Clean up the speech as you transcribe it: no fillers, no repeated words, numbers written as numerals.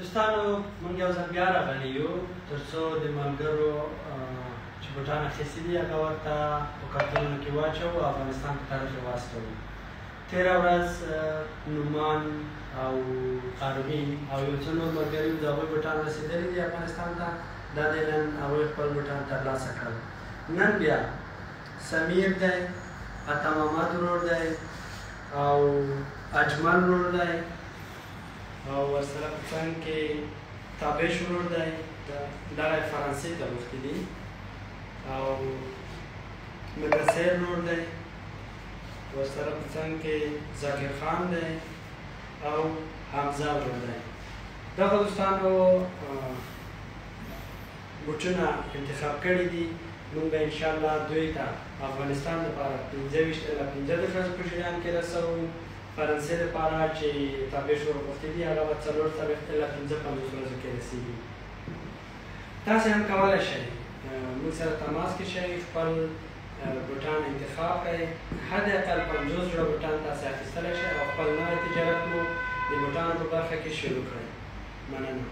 دوستانو موږ یو ځل بیا راغلي یو تر څو د ملګرو چې بوټان اخیستي دي هغه ورته په کارتونونو کې واچوو او افغانستان په طرف یې واستوو. تېره ورځ نومان او قاروین او یو څو نور ملګري د هغوی بوټان رسېدلي دي افغانستان ته. دا دی نن هغوی خپل بوټان ترلاسه کړل. نن بیا سمیر دی، عطا محمد ورور دی او اجمل ورور دی او ورسره په څنګ کې تابش ورور دی، دغه یې فرانسې ته غوښتي دي، او مدثر ورور دی، ورسره په څنګ کې ذاکر خان دی او حمزه ورور دی. دغه دوستانو بوټونه انتخاب کړي دي. موږ به انشاءالله دوی ته افغانستان لپاره 25 الی 35 ورځې په جریان کې رسوو. فرانسې لپاره چې تابش ورور غوښتي دي هغه به 4 الی 55 ورځو کې رسېږي. تاسې هم کولی شئ موږ سره تماس کې شئ، خپل بوټان انتخاب کړئ. حد اقل 50 جوړه بوټان تاسې اخیستلی شئ او خپل نوی تجارت مو د بوټانو په برخه کې شروع کړئ. مننه.